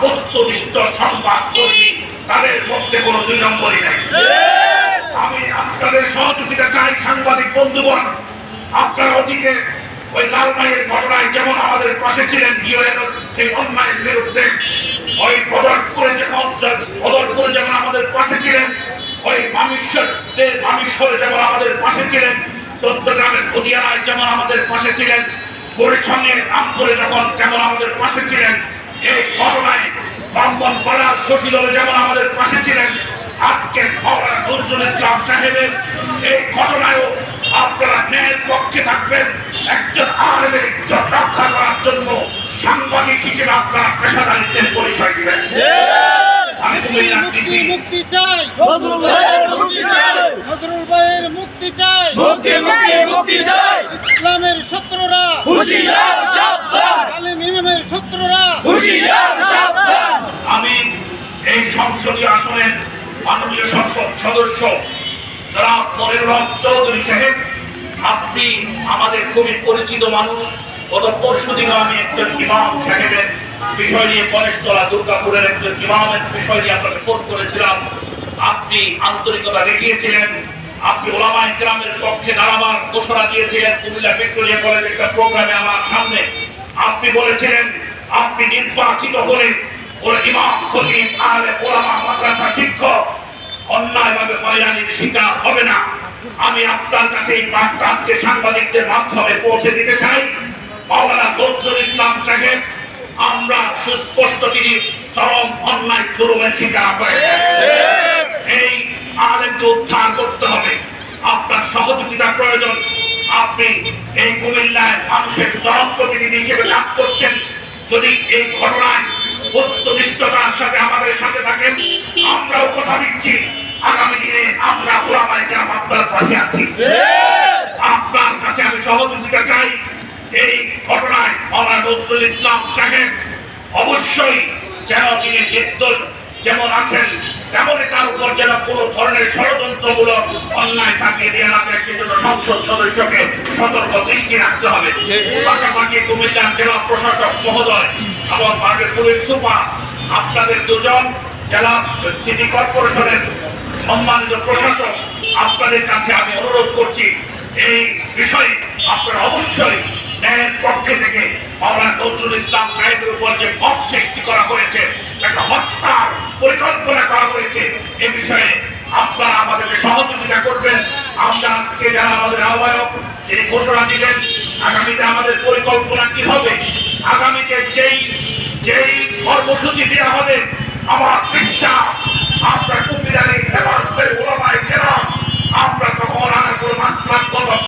বস্তুনিষ্ঠ সংবাদ কর্মী, তাদের মধ্যে কোনো দুই নম্বরই নাই। আমি আপনাদের সহযোগিতা চাই সাংবাদিক বন্ধুগণ। আপনারা অতীতে ওই লালমাইয়ের ঘটনায় যেমন আমাদের পাশে ছিলেন, সেই অন্যায়ের বিরুদ্ধে ওই বদরপুরে যেমন আমাদের পাশে ছিলেন, ওই মামিশ্বরে যেমন আমাদের পাশে ছিলেন, চট্টগ্রামের উদিয়ানায় যেমন আমাদের পাশে ছিলেন, পরিচ্ছন্নে আমপুরে যখন যেমন আমাদের পাশে ছিলেন, এই ঘটনায় ব্রাহ্মণপাড়ার শশীদলে যেমন আমাদের পাশে ছিলেন, আজকে মাওলানা নজরুল ইসলাম সাহেবের এই ঘটনায়ও আপনারা ন্যায়ের পক্ষে থাকবেন। একজন আলেমের ইজ্জত রক্ষা করার জন্য সাংবাদিক হিসেবে আপনারা পেশাদারিত্বের পরিচয় দিবেন। আমি মুক্তি চাই, নজরুল ভাইয়ের মুক্তি চাই, ইসলামের শত্রুরা হুঁশিয়ার, সাবধান, আলেম ইমামের শত্রুরা হুঁশিয়ার, সাবধান। আমি এই সংসদীয় আসনের মাননীয় সংসদ সদস্য জনাব মনিরুল হক চৌধুরী সাহেব, আপনি আমাদের খুবই পরিচিত মানুষ। গত পরশুদিন আমি একজন ইমাম সাহেবের বিষয় নিয়ে গণেশতলা দুর্গাপুরের একজন ইমামের বিষয় নিয়ে আপনাকে ফোন করেছিলাম। আপনি আন্তরিকতা দেখিয়েছিলেন, আপনি ওলামায়ে কেরামের পক্ষে দাঁড়াবার ঘোষণা দিয়েছিলেন। কুমিল্লা ভিক্টোরিয়া কলেজের একটা প্রোগ্রামে আমার সামনে আপনি বলেছিলেন আপনি নির্বাচিত হলে ওরা ইমাম, খতিব, আলেম, ওলামা, মাদ্রাসা শিক্ষক অন্যায়ভাবে হয়রানির শিকার হবে না। আমি আপনার কাছে এই বার্তা আজকে সাংবাদিকদের মাধ্যমে পৌঁছে দিতে চাই। মাওলানা নজরুল ইসলাম সাহেব, আমরা সুস্পষ্ট তিনি চরম অন্যায় জুলুমের শিকার হয়েছেন। এই আলেমকে উদ্ধার করতে হবে, আপনার সহযোগিতা প্রয়োজন। আপনি এই কুমিল্লায় মানুষের জনপ্রতিনিধি হিসেবে কাজ করছেন। যদি এই ঘটনায় বস্তুনিষ্ঠতার সাথে আমাদের সাথে থাকেন, আমরাও কথা দিচ্ছি আগামী দিনে আমরা ওলামায়ে কেরাম আপনার পাশে আছি। আপনার কাছে আমি সহযোগিতা চাই। এই ঘটনায় মাওলানা নজরুল ইসলাম সাহেব অবশ্যই যেন তিনি নির্দোষ যেমন আছেন তেমনই তার উপর যেন কোনো ধরনের ষড়যন্ত্রমূলক অন্যায় চাপিয়ে দেওয়া না যায়, সেজন্য সংসদ সদস্যকে সতর্ক দৃষ্টি রাখতে হবে। পাশাপাশি কুমিল্লার জেলা প্রশাসক মহোদয় এবং মার্কেট পুলিশ সুপার, আপনাদের দুজন জেলা সিটি কর্পোরেশনের সম্মানিত প্রশাসক, আপনাদের কাছে আমি অনুরোধ করছি এই বিষয়ে আপনারা অবশ্যই ন্যায়ের পক্ষে থেকে মাওলানা নজরুল ইসলাম সাহেবের উপর যে মত সৃষ্টি করা হয়েছে, একটা হত্যার পরিকল্পনা করা হয়েছে, এ বিষয়ে আপনারা আমাদেরকে সহযোগিতা করবেন। আমরা আজকে যারা আমাদের আহ্বায়ক তিনি ঘোষণা দিলেন আগামীতে আমাদের পরিকল্পনা কি হবে, আগামীতে যেই কর্মসূচি দেওয়া হবে, আমার বিশ্বাস